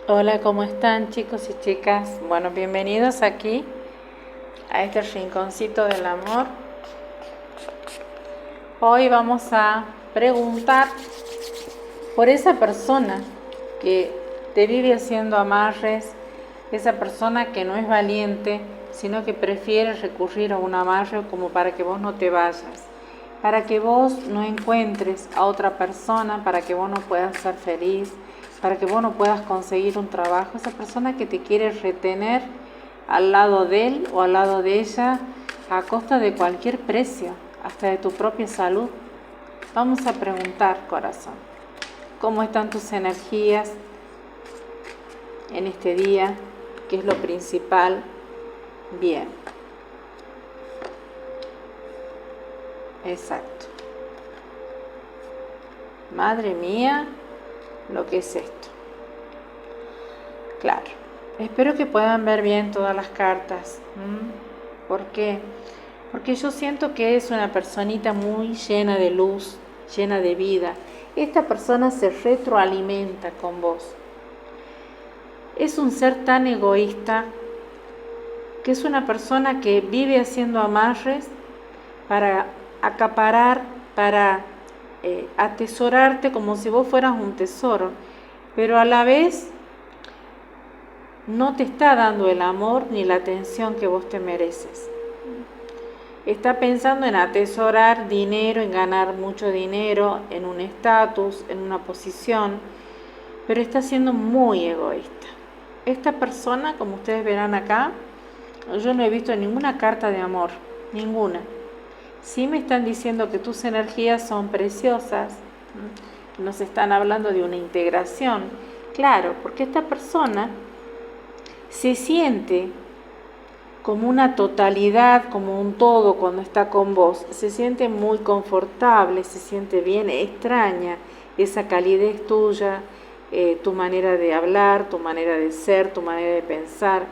Hola, ¿cómo están chicos y chicas? Bueno, bienvenidos aquí a este rinconcito del amor. Hoy vamos a preguntar por esa persona que te vive haciendo amarres, esa persona que no es valiente, sino que prefiere recurrir a un amarre como para que vos no te vayas, para que vos no encuentres a otra persona, para que vos no puedas ser feliz, para que vos no puedas conseguir un trabajo, esa persona que te quiere retener al lado de él o al lado de ella a costa de cualquier precio, hasta de tu propia salud. Vamos a preguntar, corazón, ¿cómo están tus energías en este día? ¿Qué es lo principal? Bien, exacto. Madre mía, lo que es esto. Claro, espero que puedan ver bien todas las cartas. ¿Por qué? Porque yo siento que es una personita muy llena de luz, llena de vida. Esta persona se retroalimenta con vos. Es un ser tan egoísta que es una persona que vive haciendo amarres para acaparar, para atesorarte como si vos fueras un tesoro, pero a la vez no te está dando el amor ni la atención que vos te mereces. Está pensando en atesorar dinero, en ganar mucho dinero, en un estatus, en una posición, pero está siendo muy egoísta. Esta persona, como ustedes verán acá, yo no he visto ninguna carta de amor, ninguna. Sí me están diciendo que tus energías son preciosas, nos están hablando de una integración. Claro, porque esta persona se siente como una totalidad, como un todo cuando está con vos. Se siente muy confortable, se siente bien, extraña esa calidez tuya, tu manera de hablar, tu manera de ser, tu manera de pensar.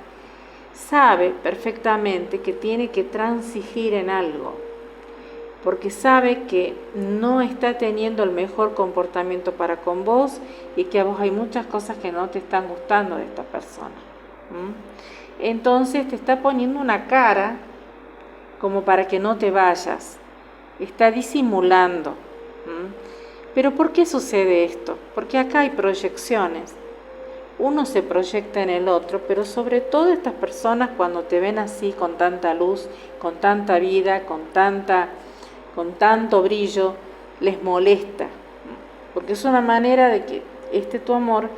Sabe perfectamente que tiene que transigir en algo, porque sabe que no está teniendo el mejor comportamiento para con vos y que a vos hay muchas cosas que no te están gustando de esta persona. Entonces te está poniendo una cara como para que no te vayas, está disimulando. Pero ¿por qué sucede esto? Porque acá hay proyecciones. Uno se proyecta en el otro, pero sobre todo estas personas cuando te ven así con tanta luz, con tanta vida, con tanto brillo, les molesta, porque es una manera de que tu amor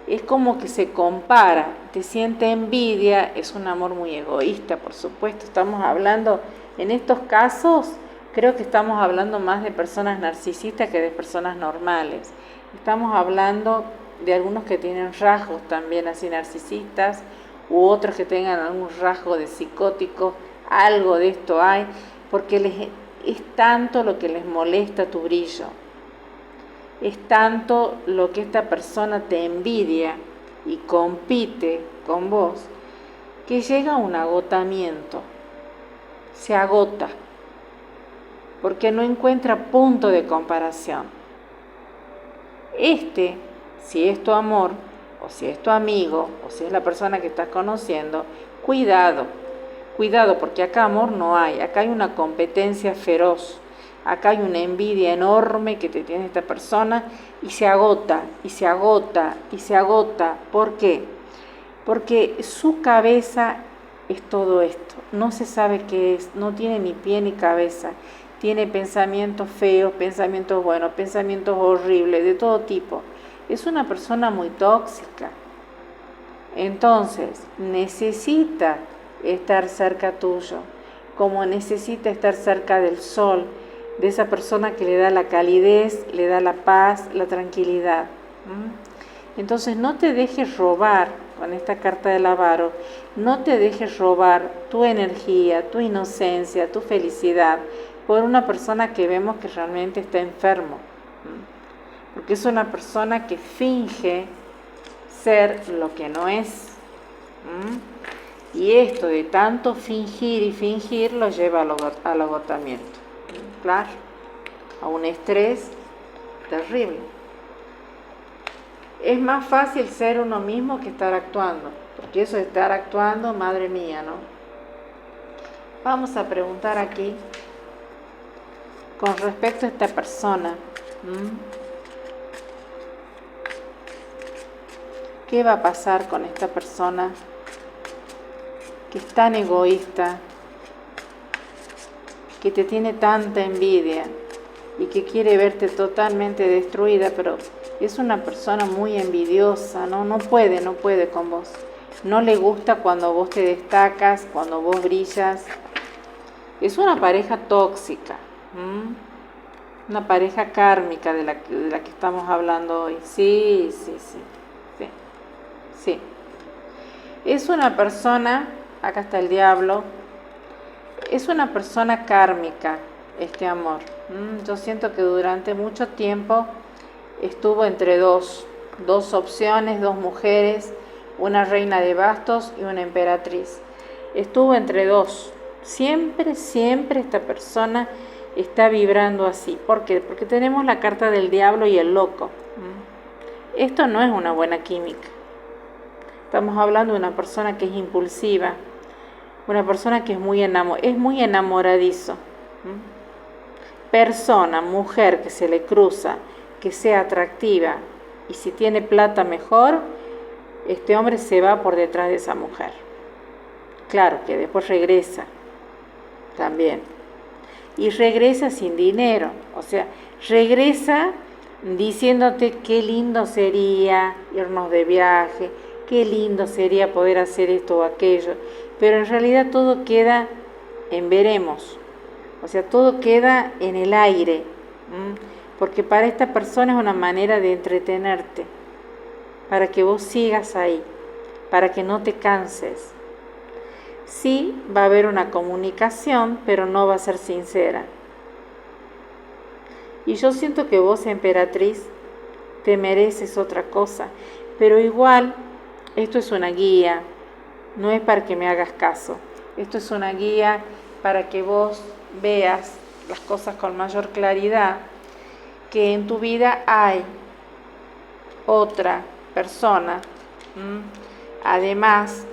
es como que se compara, te siente envidia, es un amor muy egoísta, por supuesto. Estamos hablando, en estos casos, creo que estamos hablando más de personas narcisistas que de personas normales. Estamos hablando de algunos que tienen rasgos también así narcisistas, u otros que tengan algún rasgo de psicótico, algo de esto hay, porque es tanto lo que les molesta tu brillo. Es tanto lo que esta persona te envidia y compite con vos, que llega a un agotamiento, se agota, porque no encuentra punto de comparación. Si es tu amor, o si es tu amigo, o si es la persona que estás conociendo, cuidado, porque acá amor no hay, acá hay una competencia feroz. Acá hay una envidia enorme que te tiene esta persona y se agota, y se agota, y se agota. ¿Por qué? Porque su cabeza es todo esto. No se sabe qué es, no tiene ni pie ni cabeza. Tiene pensamientos feos, pensamientos buenos, pensamientos horribles, de todo tipo. Es una persona muy tóxica. Entonces, necesita estar cerca tuyo, como necesita estar cerca del sol, de esa persona que le da la calidez, le da la paz, la tranquilidad. Entonces no te dejes robar con esta carta del avaro, no te dejes robar tu energía, tu inocencia, tu felicidad por una persona que vemos que realmente está enfermo, porque es una persona que finge ser lo que no es. Y esto de tanto fingir y fingir lo lleva al agotamiento. Claro, a un estrés terrible. Es más fácil ser uno mismo que estar actuando, porque eso de estar actuando, madre mía, ¿no? Vamos a preguntar aquí con respecto a esta persona. ¿Qué va a pasar con esta persona que es tan egoísta, que te tiene tanta envidia y que quiere verte totalmente destruida, pero es una persona muy envidiosa, no puede con vos. No le gusta cuando vos te destacas, cuando vos brillas. Es una pareja tóxica, una pareja kármica de la que estamos hablando hoy. Sí. Es una persona, acá está el diablo, es una persona kármica este amor. Yo siento que durante mucho tiempo estuvo entre dos opciones, dos mujeres, una reina de bastos y una emperatriz. Estuvo entre dos. Siempre esta persona está vibrando así. ¿Por qué? Porque tenemos la carta del diablo y el loco. Esto no es una buena química. Estamos hablando de una persona que es impulsiva, una persona que es muy enamoradizo. Persona, mujer que se le cruza, que sea atractiva, y si tiene plata mejor, este hombre se va por detrás de esa mujer. Claro que después regresa también. Y regresa sin dinero, o sea, regresa diciéndote qué lindo sería irnos de viaje, qué lindo sería poder hacer esto o aquello, pero en realidad todo queda en veremos, o sea, todo queda en el aire, porque para esta persona es una manera de entretenerte, para que vos sigas ahí, para que no te canses. Sí, va a haber una comunicación, pero no va a ser sincera. Y yo siento que vos, emperatriz, te mereces otra cosa, pero igual, esto es una guía, no es para que me hagas caso, esto es una guía para que vos veas las cosas con mayor claridad, que en tu vida hay otra persona. Además,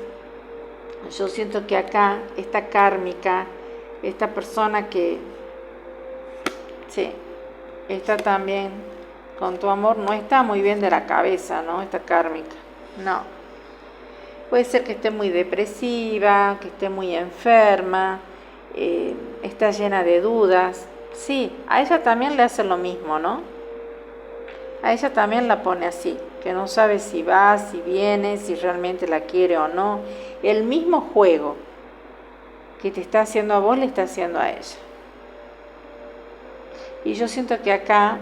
yo siento que acá, esta kármica, esta persona que está también con tu amor, no está muy bien de la cabeza, ¿no? Esta kármica, no. Puede ser que esté muy depresiva, que esté muy enferma, está llena de dudas. Sí, a ella también le hace lo mismo, ¿no? A ella también la pone así, que no sabe si va, si viene, si realmente la quiere o no. El mismo juego que te está haciendo a vos, le está haciendo a ella. Y yo siento que acá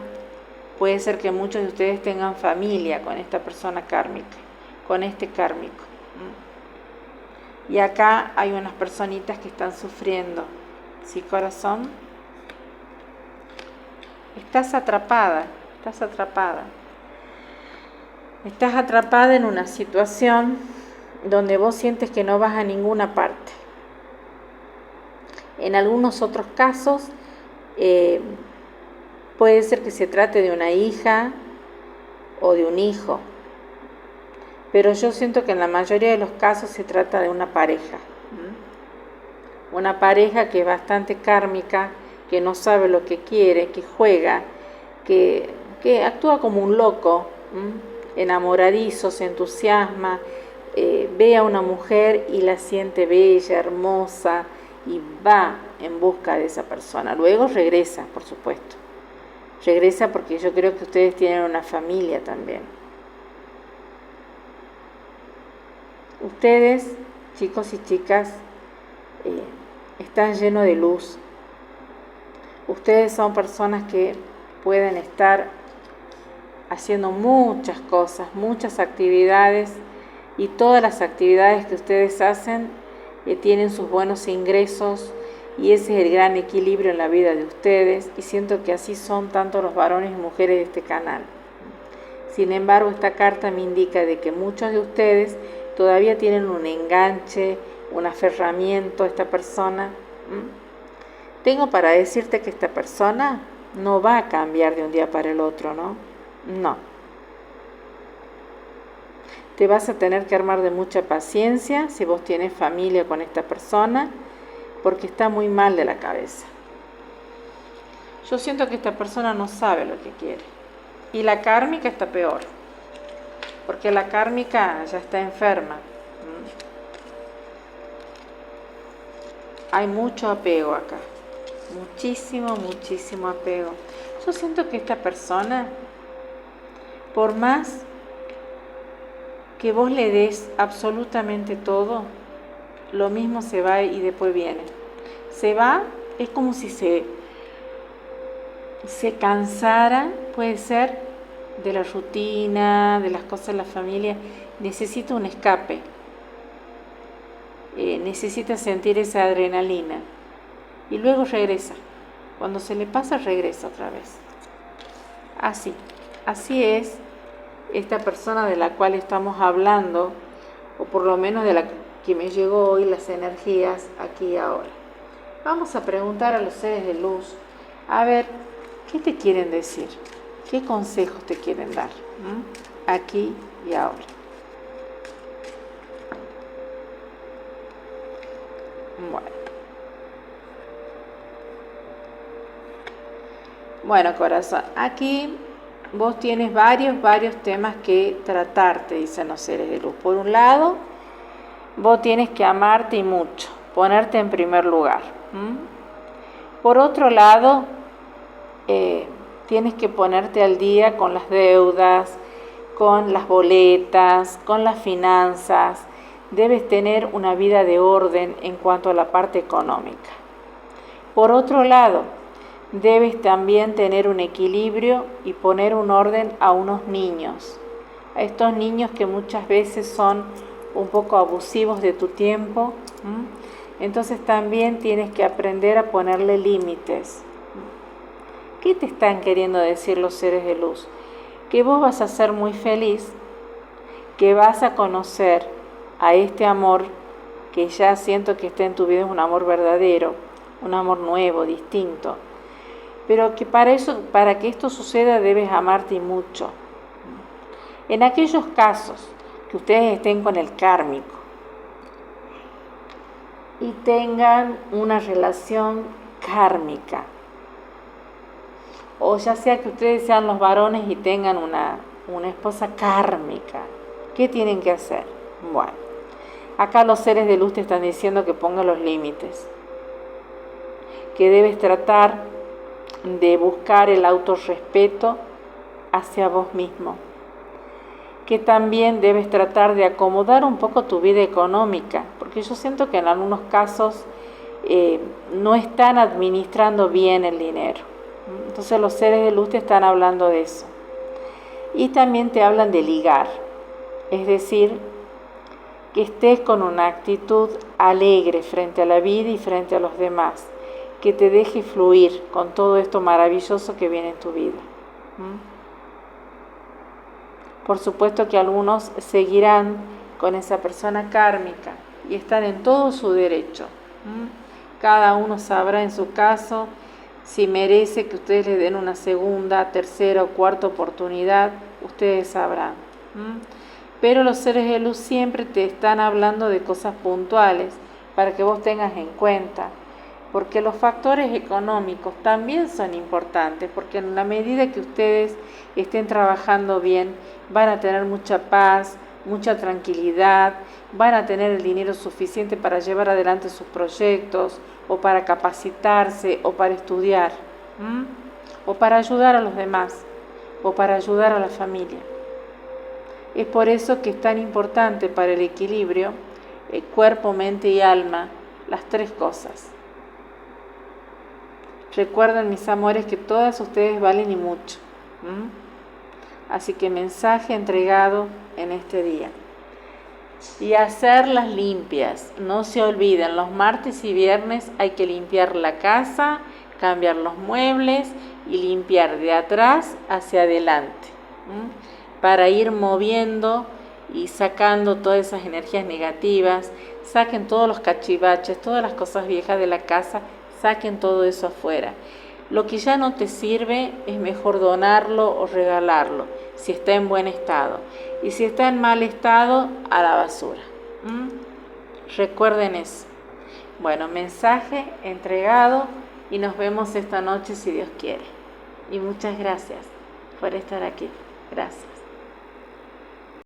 puede ser que muchos de ustedes tengan familia con esta persona kármica, con este kármico. Y acá hay unas personitas que están sufriendo. ¿Sí, corazón? Estás atrapada. Estás atrapada en una situación donde vos sientes que no vas a ninguna parte. En algunos otros casos, puede ser que se trate de una hija o de un hijo. Pero yo siento que en la mayoría de los casos se trata de una pareja. Una pareja que es bastante kármica, que no sabe lo que quiere, que juega, que actúa como un loco, enamoradizo, se entusiasma, ve a una mujer y la siente bella, hermosa, y va en busca de esa persona. Luego regresa, por supuesto. Regresa porque yo creo que ustedes tienen una familia también. Ustedes, chicos y chicas, están llenos de luz. Ustedes son personas que pueden estar haciendo muchas cosas, muchas actividades, y todas las actividades que ustedes hacen tienen sus buenos ingresos, y ese es el gran equilibrio en la vida de ustedes, y siento que así son tanto los varones y mujeres de este canal. Sin embargo, esta carta me indica de que muchos de ustedes todavía tienen un enganche, un aferramiento a esta persona. Tengo para decirte que esta persona no va a cambiar de un día para el otro, ¿no? No. Te vas a tener que armar de mucha paciencia si vos tienes familia con esta persona, porque está muy mal de la cabeza. Yo siento que esta persona no sabe lo que quiere. Y la kármica está peor, porque la kármica ya está enferma. Hay mucho apego acá, muchísimo apego. Yo siento que esta persona, por más que vos le des absolutamente todo, lo mismo se va y después viene. Se va, es como si se cansara, puede ser, de la rutina, de las cosas de la familia. Necesita un escape, necesita sentir esa adrenalina y luego regresa. Cuando se le pasa, regresa otra vez. Así es esta persona de la cual estamos hablando, o por lo menos de la que me llegó hoy las energías aquí y ahora. Vamos a preguntar a los seres de luz, a ver, ¿qué te quieren decir? ¿Qué consejos te quieren dar? Aquí y ahora. Bueno, corazón, aquí vos tienes varios temas que tratar, te dicen los seres de luz. Por un lado, vos tienes que amarte y mucho, ponerte en primer lugar. Por otro lado, tienes que ponerte al día con las deudas, con las boletas, con las finanzas. Debes tener una vida de orden en cuanto a la parte económica. Por otro lado, debes también tener un equilibrio y poner un orden a unos niños, a estos niños que muchas veces son un poco abusivos de tu tiempo. Entonces también tienes que aprender a ponerle límites. ¿Qué te están queriendo decir los seres de luz? Que vos vas a ser muy feliz, que vas a conocer a este amor que ya siento que está en tu vida, es un amor verdadero, un amor nuevo, distinto. Pero que para que esto suceda, debes amarte y mucho. En aquellos casos que ustedes estén con el kármico y tengan una relación kármica, o ya sea que ustedes sean los varones y tengan una esposa kármica, ¿qué tienen que hacer? Bueno, acá los seres de luz te están diciendo que pongas los límites, que debes tratar de buscar el autorrespeto hacia vos mismo, que también debes tratar de acomodar un poco tu vida económica, porque yo siento que en algunos casos no están administrando bien el dinero. Entonces los seres de luz te están hablando de eso. Y también te hablan de ligar, es decir, que estés con una actitud alegre frente a la vida y frente a los demás, que te deje fluir con todo esto maravilloso que viene en tu vida. Por supuesto que algunos seguirán con esa persona kármica y están en todo su derecho. Cada uno sabrá en su caso si merece que ustedes le den una segunda, tercera o cuarta oportunidad, ustedes sabrán. Pero los seres de luz siempre te están hablando de cosas puntuales para que vos tengas en cuenta, porque los factores económicos también son importantes, porque en la medida que ustedes estén trabajando bien, van a tener mucha paz, mucha tranquilidad, van a tener el dinero suficiente para llevar adelante sus proyectos, o para capacitarse, o para estudiar, o para ayudar a los demás, o para ayudar a la familia. Es por eso que es tan importante para el equilibrio, cuerpo, mente y alma, las tres cosas. Recuerden, mis amores, que todas ustedes valen y mucho. Así que mensaje entregado en este día. Y hacerlas limpias. No se olviden, los martes y viernes hay que limpiar la casa, cambiar los muebles y limpiar de atrás hacia adelante. Para ir moviendo y sacando todas esas energías negativas. Saquen todos los cachivaches, todas las cosas viejas de la casa, saquen todo eso afuera. Lo que ya no te sirve es mejor donarlo o regalarlo. si está en buen estado. Y si está en mal estado, a la basura. Recuerden eso. Bueno, mensaje entregado y nos vemos esta noche si Dios quiere. Y muchas gracias por estar aquí. Gracias.